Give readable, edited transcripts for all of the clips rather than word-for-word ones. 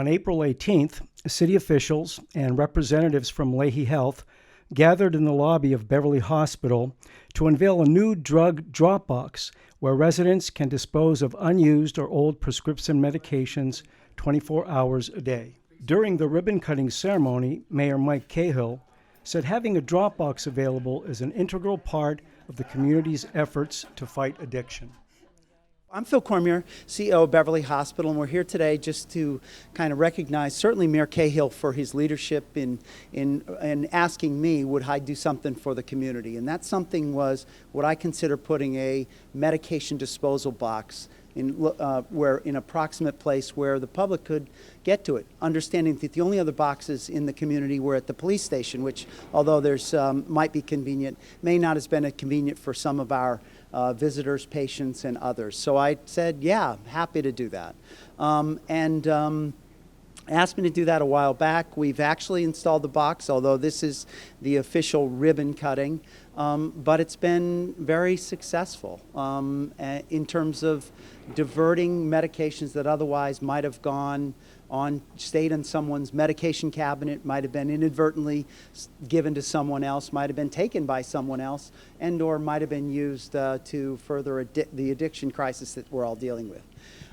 On April 18th, city officials and representatives from Leahy Health gathered in the lobby of Beverly Hospital to unveil a new drug drop box where residents can dispose of unused or old prescription medications 24 hours a day. During the ribbon-cutting ceremony, Mayor Mike Cahill said having a drop box available is an integral part of the community's efforts to fight addiction. I'm Phil Cormier, CEO of Beverly Hospital, and we're here today just to kind of recognize certainly Mayor Cahill for his leadership in asking me, would I do something for the community? And that something was what I consider putting a medication disposal box in an approximate place where the public could get to it, understanding that the only other boxes in the community were at the police station, which, although there's might be convenient, may not have been convenient for some of our visitors, patients, and others. So I said, yeah, happy to do that. Asked me to do that a while back. We've actually installed the box, although this is the official ribbon cutting, but it's been very successful in terms of diverting medications that otherwise might have stayed in someone's medication cabinet, might have been inadvertently given to someone else, might have been taken by someone else, and or might have been used to further the addiction crisis that we're all dealing with.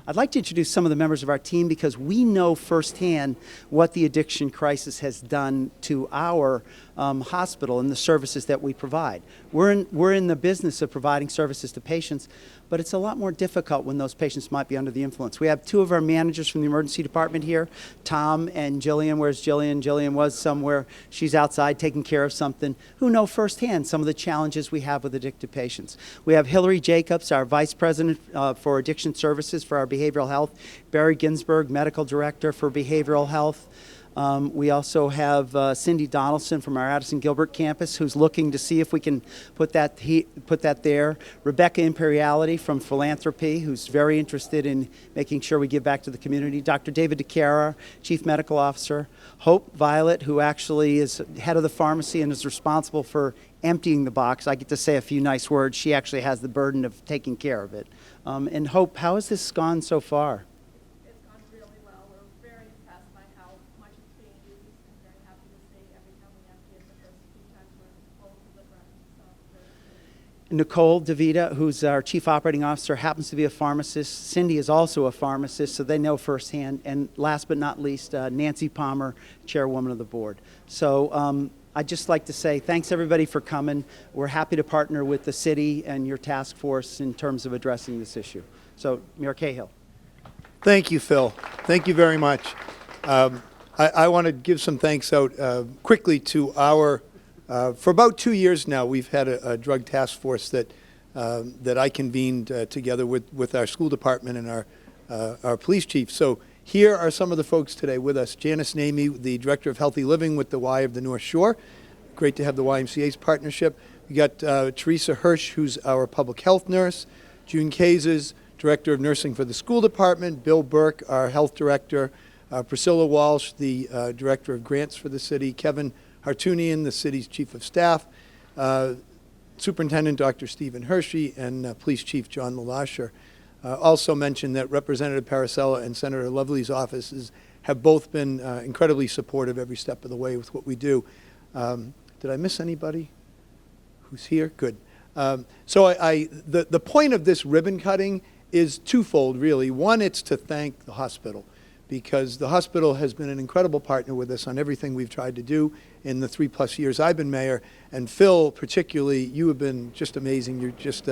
I'd like to introduce some of the members of our team because we know firsthand what the addiction crisis has done to our hospital and the services that we provide. We're in the business of providing services to patients, but it's a lot more difficult when those patients might be under the influence. We have two of our managers from the emergency department here, Tom and Jillian. Where's Jillian? Jillian was somewhere. She's outside taking care of something, who know firsthand some of the challenges we have with addicted patients. We have Hillary Jacobs, our Vice President for Addiction Services for our behavioral health, Barry Ginsberg, Medical Director for Behavioral Health. We also have Cindy Donaldson from our Addison Gilbert campus, who's looking to see if we can put that there. Rebecca Imperiality from Philanthropy, who's very interested in making sure we give back to the community. Dr. David DeCara, Chief Medical Officer. Hope Violet, who actually is head of the pharmacy and is responsible for emptying the box. I get to say a few nice words. She actually has the burden of taking care of it. And Hope, how has this gone so far? Nicole DeVita, who's our Chief Operating Officer, happens to be a pharmacist. Cindy is also a pharmacist, so they know firsthand. And last but not least, Nancy Palmer, Chairwoman of the Board. So I'd just like to say thanks everybody for coming. We're happy to partner with the city and your task force in terms of addressing this issue. So, Mayor Cahill. Thank you, Phil. Thank you very much. I want to give some thanks out quickly to our for about 2 years now, we've had a drug task force that I convened together with our school department and our police chief. So here are some of the folks today with us. Janice Namey, the Director of Healthy Living with the Y of the North Shore. Great to have the YMCA's partnership. We got Teresa Hirsch, who's our public health nurse. June Kazes, Director of Nursing for the school department. Bill Burke, our health director. Priscilla Walsh, the Director of Grants for the city. Kevin Hartunian, the city's chief of staff, Superintendent Dr. Stephen Hershey, and Police Chief John Malasher. Also mentioned that Representative Paracella and Senator Lovely's offices have both been incredibly supportive every step of the way with what we do. Did I miss anybody who's here? Good. So the point of this ribbon cutting is twofold, really. One, it's to thank the hospital, because the hospital has been an incredible partner with us on everything we've tried to do in the 3+ years I've been mayor. And Phil, particularly, you have been just amazing. You're just,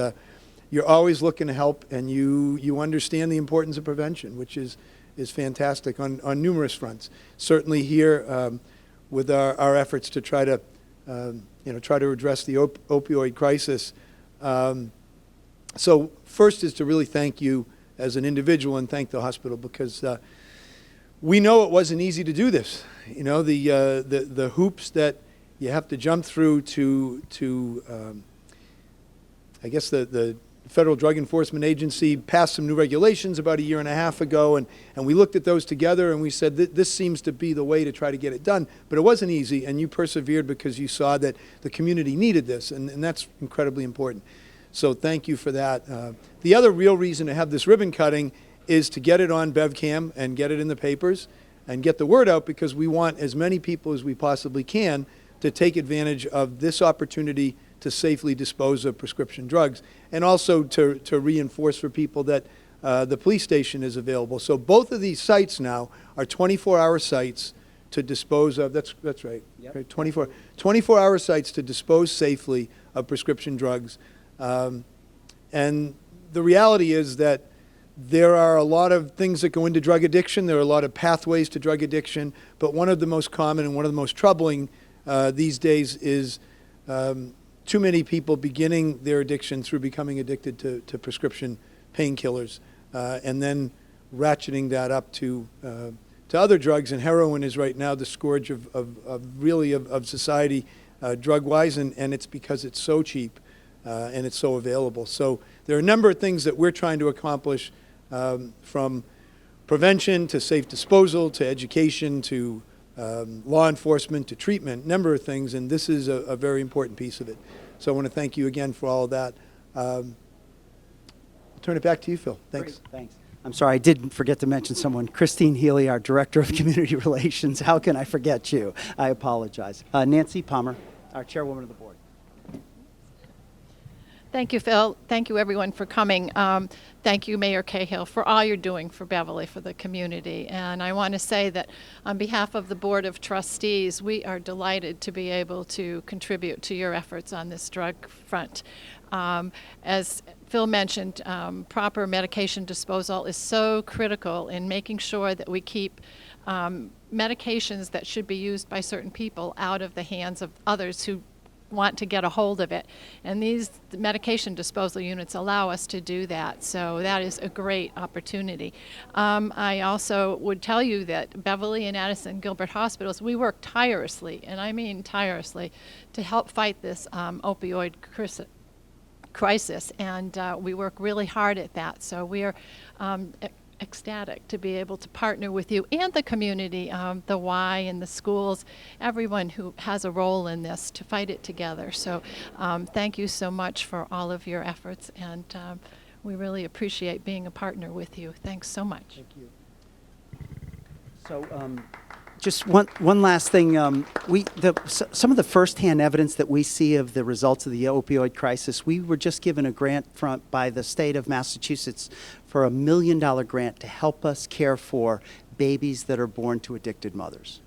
you're always looking to help, and you understand the importance of prevention, which is fantastic on numerous fronts. Certainly here with our efforts to try to, try to address the opioid crisis. So first is to really thank you as an individual and thank the hospital, because we know it wasn't easy to do this. You know, the hoops that you have to jump through to I guess the Federal Drug Enforcement Agency passed some new regulations about 1.5 years ago, and we looked at those together and we said this seems to be the way to try to get it done. But it wasn't easy, and you persevered because you saw that the community needed this, and that's incredibly important. So thank you for that. The other real reason to have this ribbon cutting is to get it on BevCam and get it in the papers. and get the word out, because we want as many people as we possibly can to take advantage of this opportunity to safely dispose of prescription drugs, and also to reinforce for people that the police station is available. So both of these sites now are 24-hour sites to dispose of, that's right, Yep. right, 24-hour sites to dispose safely of prescription drugs. And the reality is that there are a lot of things that go into drug addiction. There are a lot of pathways to drug addiction, but one of the most common and one of the most troubling these days is too many people beginning their addiction through becoming addicted to prescription painkillers, and then ratcheting that up to other drugs. And heroin is right now the scourge of society, drug-wise, and it's because it's so cheap and it's so available. So there are a number of things that we're trying to accomplish, from prevention to safe disposal to education to law enforcement to treatment, a number of things, and this is a very important piece of it. So I want to thank you again for all of that. I'll turn it back to you, Phil. Thanks. Great, thanks. I'm sorry, I did forget to mention someone. Christine Healy, our Director of Community Relations. How can I forget you? I apologize. Nancy Palmer, our Chairwoman of the Board. Thank you, Phil. Thank you, everyone, for coming. Thank you, Mayor Cahill, for all you're doing for Beverly, for the community. And I want to say that on behalf of the Board of Trustees, we are delighted to be able to contribute to your efforts on this drug front. As Phil mentioned, proper medication disposal is so critical in making sure that we keep medications that should be used by certain people out of the hands of others who want to get a hold of it. And these medication disposal units allow us to do that. So that is a great opportunity. I also would tell you that Beverly and Addison Gilbert hospitals, we work tirelessly, and I mean tirelessly, to help fight this opioid crisis. And we work really hard at that. So we are ecstatic to be able to partner with you and the community, the Y and the schools, everyone who has a role in this, to fight it together. So thank you so much for all of your efforts, and we really appreciate being a partner with you. Thanks so much. Thank you. So just one last thing. Some of the firsthand evidence that we see of the results of the opioid crisis, we were just given a grant by the state of Massachusetts for $1 million grant to help us care for babies that are born to addicted mothers.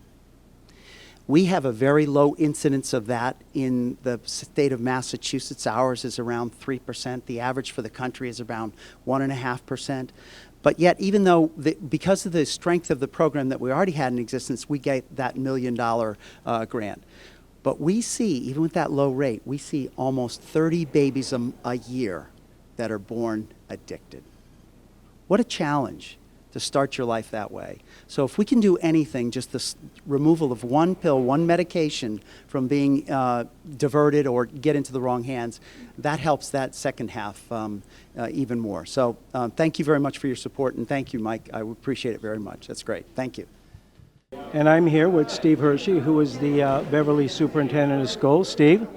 We have a very low incidence of that in the state of Massachusetts. Ours is around 3%. The average for the country is around 1.5%. But yet, even though, because of the strength of the program that we already had in existence, we get that $1 million grant. But we see, even with that low rate, we see almost 30 babies a year that are born addicted. What a challenge to start your life that way. So if we can do anything, just the removal of one pill, one medication from being diverted or get into the wrong hands, that helps that second half even more. So thank you very much for your support, and thank you, Mike. I appreciate it very much. That's great. Thank you. And I'm here with Steve Hershey, who is the Beverly Superintendent of Schools. Steve?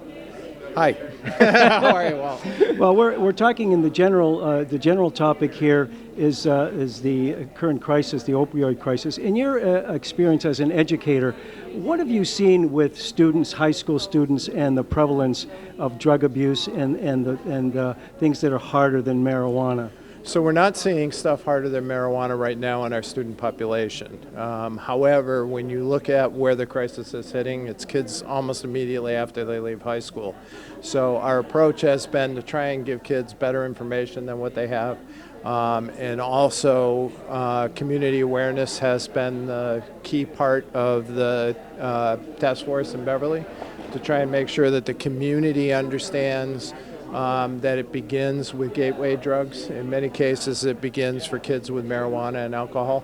Hi. How are you? Well, we're talking in the general topic here is the current crisis, the opioid crisis. In your experience as an educator, what have you seen with students, high school students, and the prevalence of drug abuse and things that are harder than marijuana? So we're not seeing stuff harder than marijuana right now in our student population. However, when you look at where the crisis is hitting, it's kids almost immediately after they leave high school. So our approach has been to try and give kids better information than what they have. And also community awareness has been the key part of the task force in Beverly, to try and make sure that the community understands that it begins with gateway drugs. In many cases, it begins for kids with marijuana and alcohol.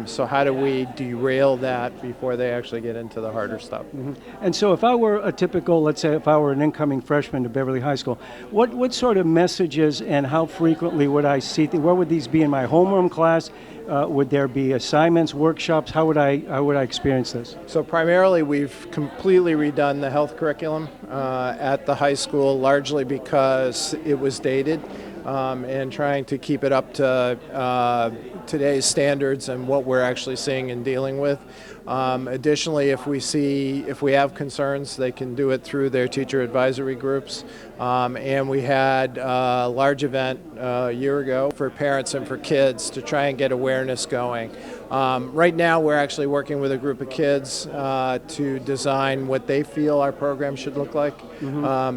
So how do we derail that before they actually get into the harder stuff? Mm-hmm. And so if I were a typical, let's say if I were an incoming freshman to Beverly High School, what sort of messages and how frequently would I see, where would these be in my homeroom class? Would there be assignments, workshops? How would I experience this? So primarily we've completely redone the health curriculum at the high school, largely because it was dated. and trying to keep it up to today's standards and what we're actually seeing and dealing with. Additionally, if we have concerns, they can do it through their teacher advisory groups. And we had a large event a year ago for parents and for kids to try and get awareness going. Right now, we're actually working with a group of kids to design what they feel our program should look like,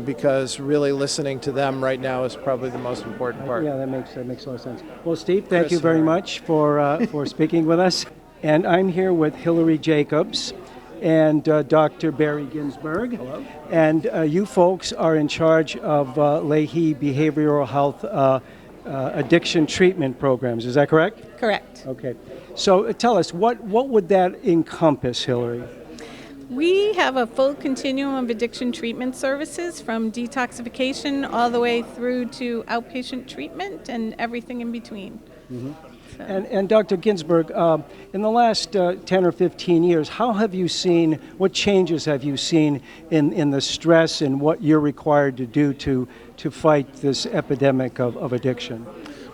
because really listening to them right now is probably the most important part. Yeah, that makes a lot of sense. Well, Steve, thank you very much for speaking with us. And I'm here with Hillary Jacobs and Dr. Barry Ginsberg. Hello. And you folks are in charge of Leahy Behavioral Health addiction treatment programs. Is that correct? Correct. Okay. So tell us, what would that encompass, Hillary? We have a full continuum of addiction treatment services, from detoxification all the way through to outpatient treatment and everything in between. Mm-hmm. And Dr. Ginsberg, in the last 10 or 15 years, what changes have you seen in the stress and what you're required to do to fight this epidemic of addiction?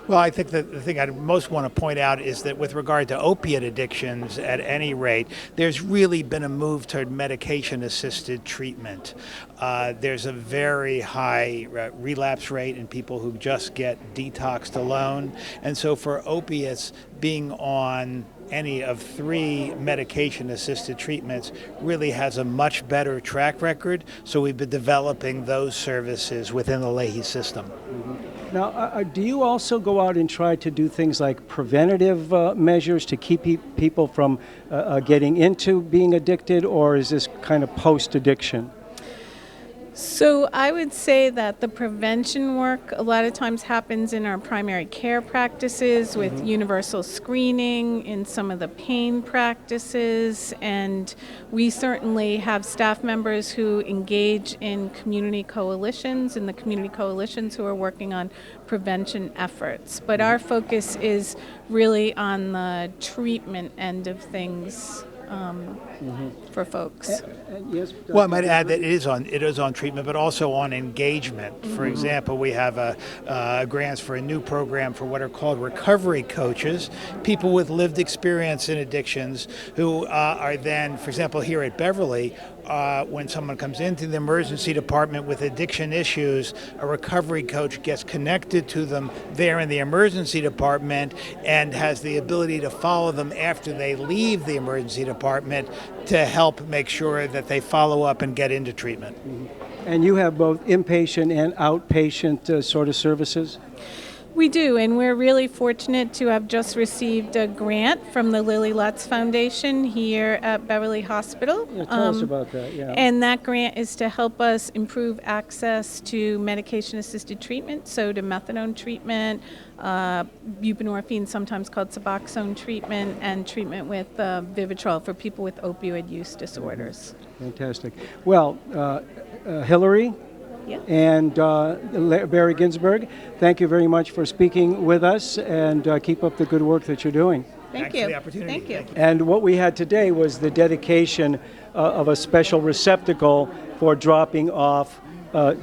Well, I think that the thing I most want to point out is that with regard to opiate addictions, at any rate, there's really been a move toward medication-assisted treatment. There's a very high relapse rate in people who just get detoxed alone. And so for opiates, being on any of 3 medication-assisted treatments really has a much better track record. So we've been developing those services within the Leahy system. Mm-hmm. Now, do you also go out and try to do things like preventative measures to keep people from getting into being addicted, or is this kind of post-addiction? So I would say that the prevention work a lot of times happens in our primary care practices with universal screening, in some of the pain practices, and we certainly have staff members who engage in community coalitions, and the community coalitions who are working on prevention efforts. But our focus is really on the treatment end of things. For folks. Yes. Well, I might add that it is on treatment, but also on engagement. For example, we have grants for a new program for what are called recovery coaches, people with lived experience in addictions who are then, for example, here at Beverly, when someone comes into the emergency department with addiction issues, a recovery coach gets connected to them there in the emergency department and has the ability to follow them after they leave the emergency department to help make sure that they follow up and get into treatment. Mm-hmm. And you have both inpatient and outpatient sort of services? We do, and we're really fortunate to have just received a grant from the Lily Lutz Foundation here at Beverly Hospital. Yeah, tell us about that. Yeah. And that grant is to help us improve access to medication-assisted treatment, so to methadone treatment, buprenorphine, sometimes called Suboxone treatment, and treatment with Vivitrol for people with opioid use disorders. Fantastic. Well, Hillary, Yeah. and Barry Ginsberg, thank you very much for speaking with us, and keep up the good work that you're doing. Thank Thanks you. for the opportunity. Thank you. Thank you. And what we had today was the dedication of a special receptacle for dropping off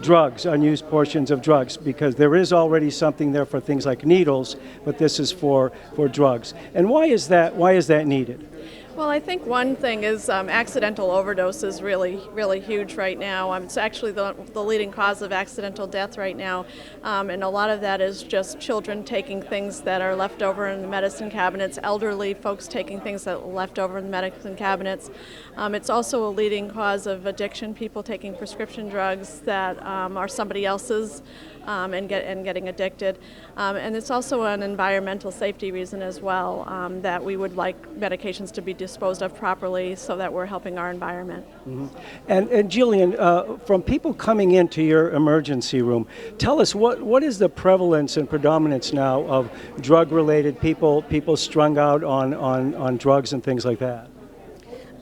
drugs, unused portions of drugs, because there is already something there for things like needles, but this is for drugs. And why is that needed? Well, I think one thing is accidental overdose is really huge right now. It's actually the leading cause of accidental death right now, and a lot of that is just children taking things that are left over in the medicine cabinets, elderly folks taking things that are left over in the medicine cabinets. It's also a leading cause of addiction, people taking prescription drugs that are somebody else's. And getting addicted. And it's also an environmental safety reason as well, that we would like medications to be disposed of properly so that we're helping our environment. Mm-hmm. And Jillian, from people coming into your emergency room, tell us what is the prevalence and predominance now of drug-related people strung out on drugs and things like that?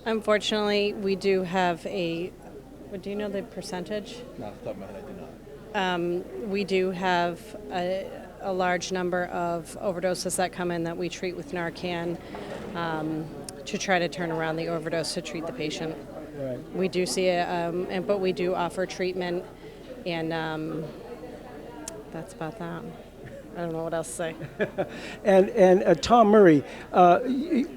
Unfortunately, we do have do you know the percentage? No, off the top of my head, I do not. We do have a large number of overdoses that come in that we treat with Narcan to try to turn around the overdose to treat the patient. Right. We do see it, but we do offer treatment, and that's about that. don't know what else to say. And Tom Murray,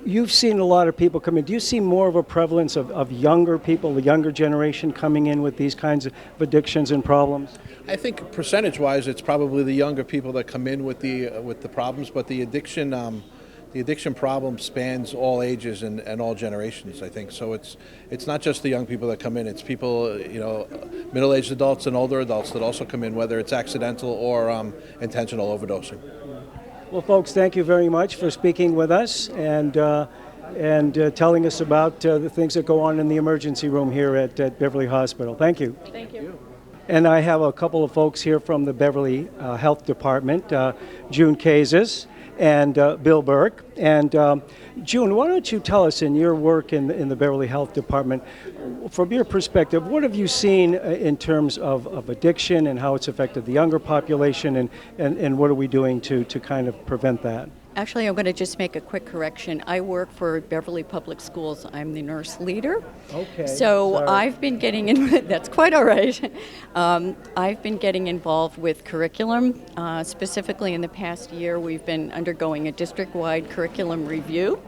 you've seen a lot of people come in. Do you see more of a prevalence of younger people, the younger generation coming in with these kinds of addictions and problems? I think percentage-wise, it's probably the younger people that come in with the problems, but the addiction problem spans all ages and all generations, I think. So it's not just the young people that come in; it's people, middle-aged adults and older adults that also come in, whether it's accidental or intentional overdosing. Well, folks, thank you very much for speaking with us and telling us about the things that go on in the emergency room here at Beverly Hospital. Thank you. Thank you. And I have a couple of folks here from the Beverly Health Department, June Kazis and Bill Burke. And June, why don't you tell us, in your work in the Beverly Health Department, from your perspective, what have you seen in terms of addiction and how it's affected the younger population, and what are we doing to kind of prevent that? Actually, I'm going to just make a quick correction. I work for Beverly Public Schools. I'm the nurse leader. Okay. So sorry. I've been getting in, that's quite all right. I've been getting involved with curriculum. Specifically in the past year, we've been undergoing a district-wide curriculum review,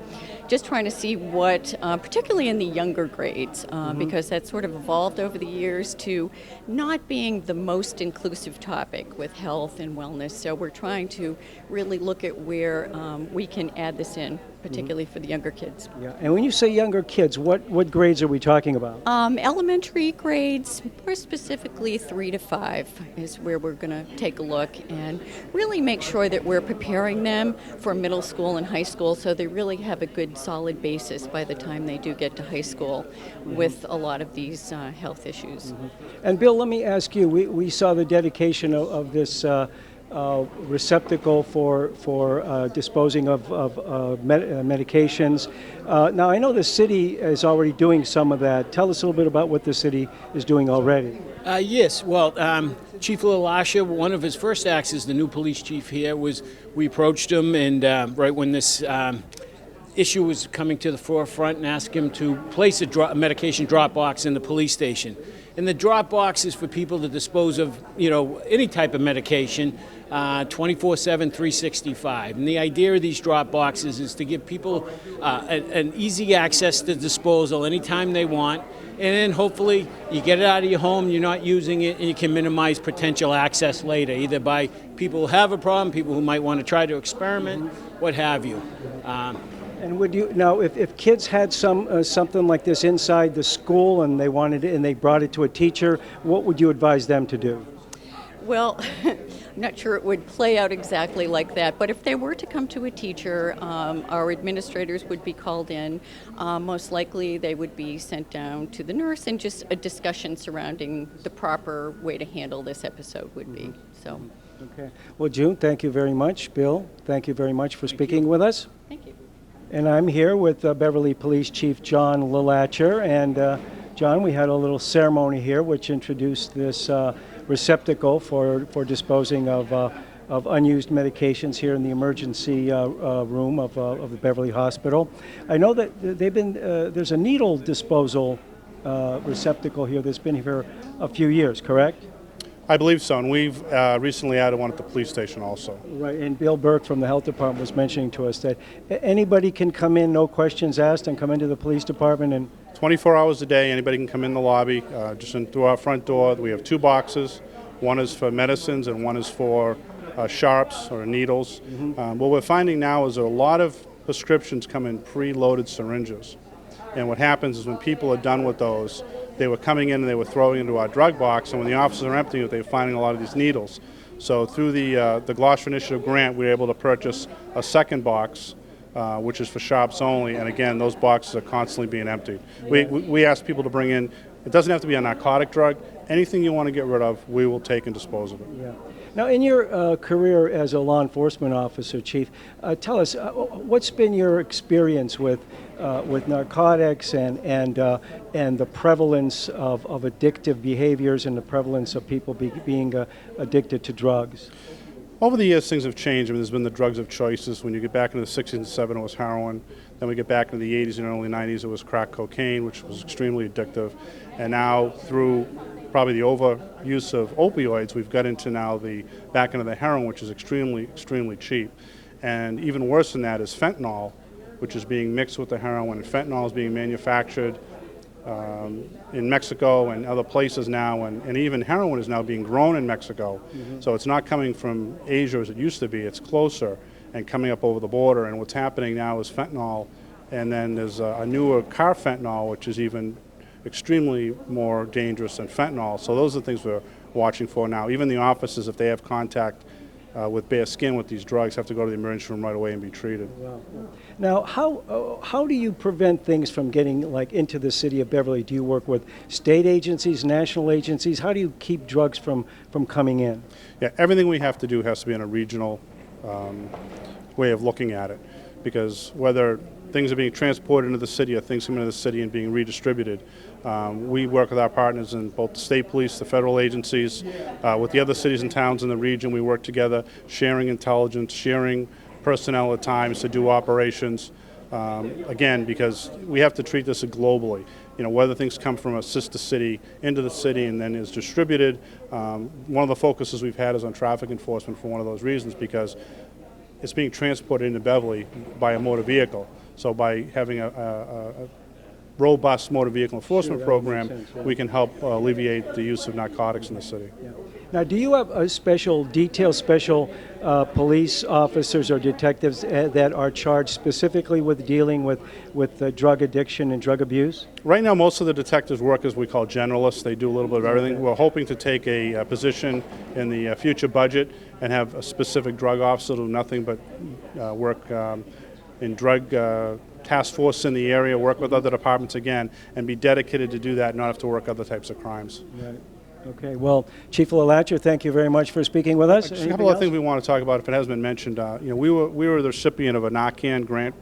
just trying to see what, particularly in the younger grades, because that's sort of evolved over the years to not being the most inclusive topic with health and wellness. So we're trying to really look at where we can add this in, particularly for the younger kids. Yeah. And when you say younger kids, what grades are we talking about? Elementary grades, more specifically 3 to 5, is where we're going to take a look and really make sure that we're preparing them for middle school and high school, so they really have a good solid basis by the time they do get to high school with a lot of these health issues. And Bill, let me ask you, we saw the dedication of this receptacle for disposing of medications. Now, I know the city is already doing some of that. Tell us a little bit about what the city is doing already. Yes, well, Chief LaLasha, one of his first acts as the new police chief here was we approached him, and right when this issue was coming to the forefront, and asked him to place a medication drop box in the police station. And the drop box is for people to dispose of, any type of medication, 24/7, 365. And the idea of these drop boxes is to give people an easy access to disposal anytime they want. And then hopefully you get it out of your home, you're not using it, and you can minimize potential access later, either by people who have a problem, people who might want to try to experiment, what have you. And would you now, if kids had something like this inside the school and they wanted it and they brought it to a teacher, what would you advise them to do? Well, I'm not sure it would play out exactly like that, but if they were to come to a teacher, our administrators would be called in. Most likely they would be sent down to the nurse, and just a discussion surrounding the proper way to handle this episode would be. So. Okay. Well, June, thank you very much. Bill, thank you very much for speaking with us. Thank you. And I'm here with Beverly Police Chief John LaLatcher. And John, we had a little ceremony here which introduced this receptacle for disposing of unused medications here in the emergency room of the Beverly Hospital. I know that there's a needle disposal receptacle here that's been here a few years, correct? I believe so, and we've recently added one at the police station also. Right, and Bill Burke from the health department was mentioning to us that anybody can come in, no questions asked, and come into the police department and... 24 hours a day, anybody can come in the lobby, just through our front door. We have 2 boxes. One is for medicines and one is for sharps or needles. What we're finding now is that a lot of prescriptions come in pre-loaded syringes. And what happens is when people are done with those, they were coming in and they were throwing into our drug box, and when the officers are emptying it, they were finding a lot of these needles. So through the Gloucester Initiative grant, we were able to purchase a second box, which is for sharps only, and again, those boxes are constantly being emptied. We ask people to bring in, it doesn't have to be a narcotic drug, anything you want to get rid of, we will take and dispose of it. Yeah. Now, in your career as a law enforcement officer, Chief, tell us, what's been your experience with narcotics and the prevalence of addictive behaviors and the prevalence of people being addicted to drugs? Over the years, things have changed. I mean, there's been the drugs of choices. When you get back into the 60s and 70s, it was heroin. Then we get back into the 80s and early 90s, it was crack cocaine, which was extremely addictive. And now through probably the overuse of opioids, we've got into now back into the heroin, which is extremely cheap. And even worse than that is fentanyl, which is being mixed with the heroin. And fentanyl is being manufactured in Mexico and other places now, and even heroin is now being grown in Mexico. So it's not coming from Asia as it used to be, it's closer and coming up over the border. And what's happening now is fentanyl, and then there's a newer carfentanil, which is even extremely more dangerous than fentanyl. So those are the things we're watching for now. Even the officers, if they have contact with bare skin with these drugs, have to go to the emergency room right away and be treated. Wow. Now, how do you prevent things from getting like into the city of Beverly? Do you work with state agencies, national agencies? How do you keep drugs from coming in? Yeah, everything we have to do has to be on a regional way of looking at it, because whether things are being transported into the city or things come into the city and being redistributed, we work with our partners in both the state police, the federal agencies, with the other cities and towns in the region. We work together, sharing intelligence, sharing personnel at times to do operations. Again, because we have to treat this globally. You know, whether things come from a sister city into the city and then is distributed. One of the focuses we've had is on traffic enforcement for one of those reasons, because it's being transported into Beverly by a motor vehicle. So by having a robust motor vehicle enforcement program, sense, yeah. We can help alleviate the use of narcotics in the city. Yeah. Now, do you have a special police officers or detectives that are charged specifically with dealing with drug addiction and drug abuse? Right now, most of the detectives work as we call generalists. They do a little bit of everything. We're hoping to take a position in the future budget and have a specific drug officer do nothing but work in drug task force in the area, work with other departments again, and be dedicated to do that and not have to work other types of crimes. Right. Okay. Well, Chief LaLatcher, thank you very much for speaking with us. A couple of things we want to talk about, if it has been mentioned. We were the recipient of a Narcan grant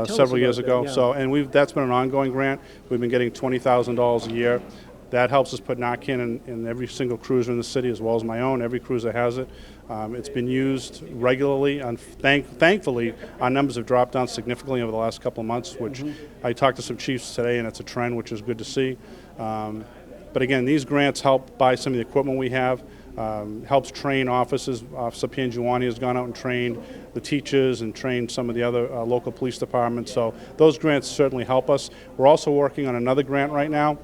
several years ago. That, yeah. And that's been an ongoing grant. We've been getting $20,000 a year. That helps us put Narcan in every single cruiser in the city, as well as my own. Every cruiser has it. It's been used regularly, and thankfully, our numbers have dropped down significantly over the last couple of months, which I talked to some chiefs today, and it's a trend, which is good to see. But again, these grants help buy some of the equipment we have, helps train officers. Officer Pangiuani has gone out and trained the teachers and trained some of the other local police departments. So those grants certainly help us. We're also working on another grant right now.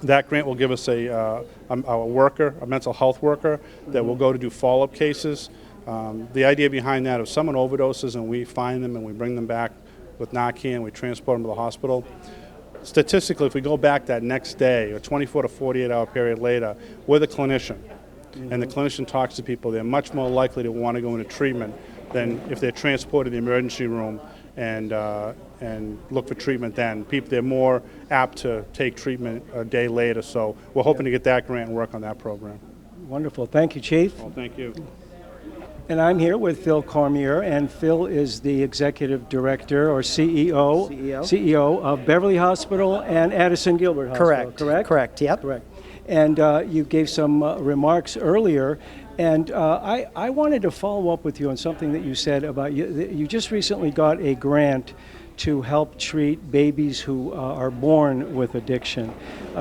That grant will give us a mental health worker that will go to do follow-up cases. The idea behind that, if someone overdoses and we find them and we bring them back with Narcan, we transport them to the hospital, statistically, if we go back that next day or 24 to 48-hour period later with a clinician, and the clinician talks to people, they're much more likely to want to go into treatment than if they're transported to the emergency room and look for treatment then. They're more apt to take treatment a day later. So we're hoping to get that grant and work on that program. Wonderful. Thank you, Chief. Well, thank you. And I'm here with Phil Cormier, and Phil is the Executive Director or CEO of Beverly Hospital and Addison Gilbert Hospital. Correct, yep. Correct. And you gave some remarks earlier, and I wanted to follow up with you on something that you said about you just recently got a grant to help treat babies who are born with addiction.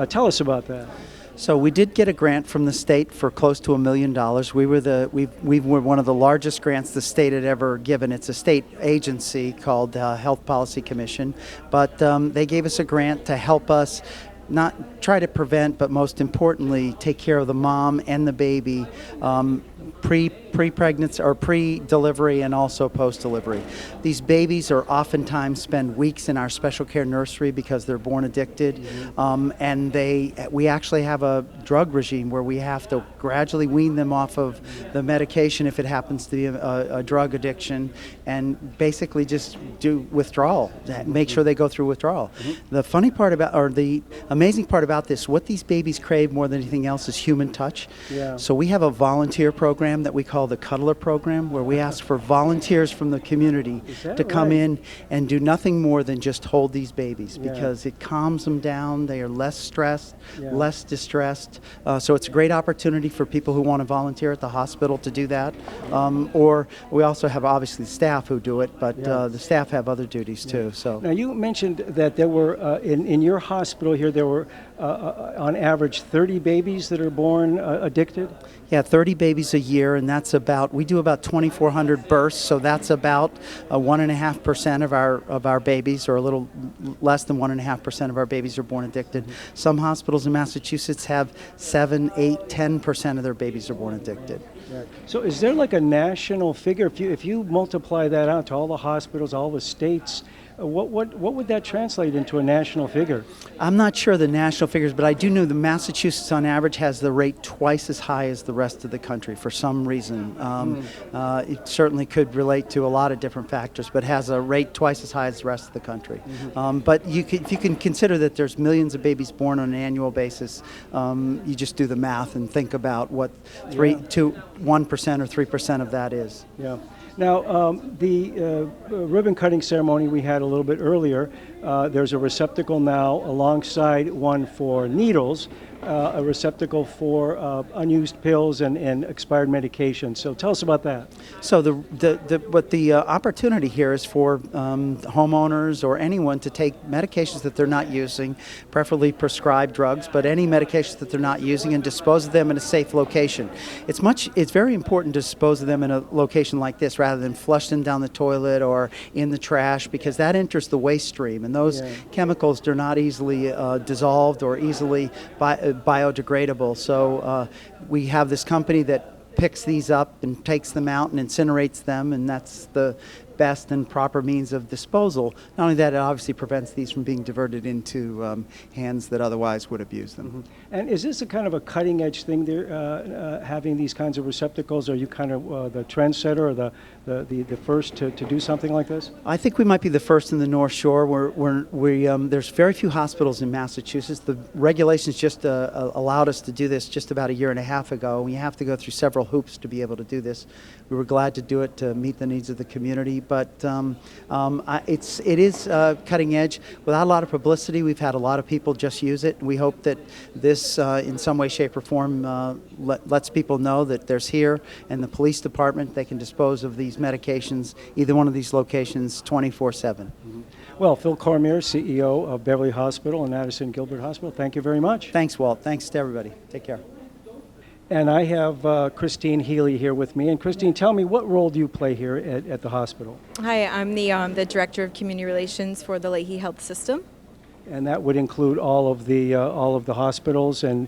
Tell us about that. So we did get a grant from the state for close to $1 million. We were one of the largest grants the state had ever given. It's a state agency called Health Policy Commission, but they gave us a grant to help us not try to prevent, but most importantly, take care of the mom and the baby pre-pregnancy or pre-delivery and also post-delivery. These babies are oftentimes spend weeks in our special care nursery because they're born addicted, and we actually have a drug regime where we have to gradually wean them off of the medication if it happens to be a drug addiction, and basically just do withdrawal, make sure they go through withdrawal. The funny part about, or the amazing part about this, what these babies crave more than anything else is human touch. Yeah. So we have a volunteer program program that we call the Cuddler Program, where we ask for volunteers from the community to come in and do nothing more than just hold these babies, because it calms them down. They are less stressed, less distressed. So it's a great opportunity for people who want to volunteer at the hospital to do that. Or we also have obviously staff who do it, but the staff have other duties too. So now you mentioned that there were in your hospital here there were on average 30 babies that are born addicted. Yeah, 30 babies a year, and that's about, we do about 2,400 births, so that's about 1.5% of our babies, or a little less than 1.5% of our babies are born addicted. Some hospitals in Massachusetts have 7, 8, 10% of their babies are born addicted. Right. So is there like a national figure? If you multiply that out to all the hospitals, all the states, what would that translate into a national figure? I'm not sure the national figures, but I do know that Massachusetts on average has the rate twice as high as the rest of the country for some reason. It certainly could relate to a lot of different factors, but has a rate twice as high as the rest of the country. But if you can consider that there's millions of babies born on an annual basis, you just do the math and think about what 1% or 3% of that is. Yeah. Now, the ribbon cutting ceremony we had a little bit earlier, there's a receptacle now alongside one for needles, a receptacle for unused pills and expired medication. So tell us about that. So the opportunity here is for homeowners or anyone to take medications that they're not using, preferably prescribed drugs, but any medications that they're not using, and dispose of them in a safe location. It's very important to dispose of them in a location like this rather than flush them down the toilet or in the trash, because that enters the waste stream, and those chemicals are not easily dissolved or easily biodegradable. So we have this company that picks these up and takes them out and incinerates them, and that's the best and proper means of disposal. Not only that, it obviously prevents these from being diverted into hands that otherwise would abuse them. And is this a kind of a cutting-edge thing, having these kinds of receptacles? Are you kind of the trendsetter or the first to do something like this? I think we might be the first in the North Shore. There's very few hospitals in Massachusetts. The regulations just allowed us to do this just about a year and a half ago. We have to go through several hoops to be able to do this. We were glad to do it to meet the needs of the community, but it is cutting edge. Without a lot of publicity, we've had a lot of people just use it. We hope that this, in some way, shape, or form, lets people know that there's here, and the police department, they can dispose of these medications, either one of these locations, 24/7. Well, Phil Cormier, CEO of Beverly Hospital and Addison Gilbert Hospital, thank you very much. Thanks, Walt. Thanks to everybody. Take care. And I have Christine Healy here with me. And Christine, tell me, what role do you play here at the hospital? Hi, I'm the Director of Community Relations for the Leahy Health System. And that would include all of the hospitals and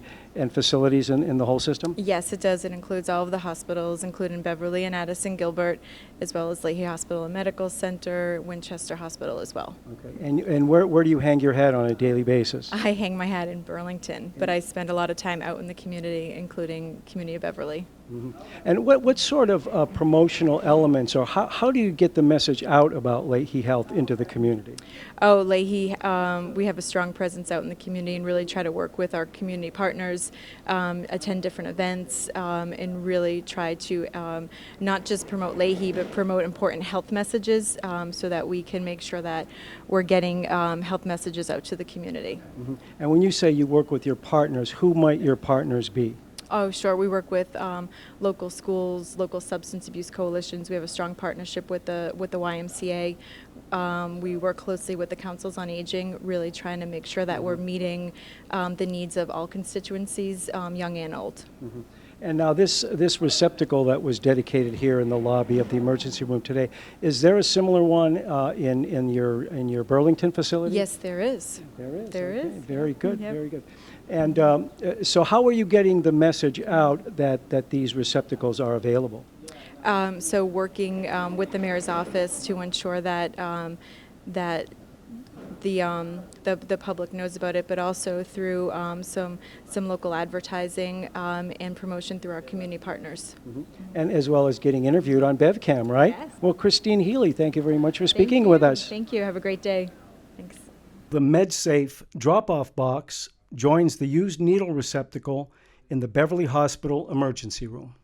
facilities in the whole system? Yes, it does. It includes all of the hospitals, including Beverly and Addison Gilbert, as well as Leahy Hospital and Medical Center, Winchester Hospital as well. Okay. And where do you hang your hat on a daily basis? I hang my hat in Burlington, but I spend a lot of time out in the community, including community of Beverly. And what sort of promotional elements, or how do you get the message out about Leahy Health into the community? Oh, Leahy, we have a strong presence out in the community and really try to work with our community partners, attend different events, and really try to not just promote Leahy, but promote important health messages so that we can make sure that we're getting health messages out to the community. And when you say you work with your partners, who might your partners be? Oh, sure. We work with local schools, local substance abuse coalitions. We have a strong partnership with the YMCA. We work closely with the councils on aging, really trying to make sure that we're meeting the needs of all constituencies, young and old. And now this receptacle that was dedicated here in the lobby of the emergency room today, is there a similar one in your Burlington facility? Yes, there is. There is. There okay. is. Very good. Yep. Very good. And so, how are you getting the message out that these receptacles are available? So, working with the mayor's office to ensure that that the public knows about it, but also through some local advertising and promotion through our community partners. And as well as getting interviewed on BevCam, right? Yes. Well, Christine Healy, thank you very much for speaking with us. Thank you. Have a great day. Thanks. The MedSafe drop-off box joins the used needle receptacle in the Beverly Hospital emergency room.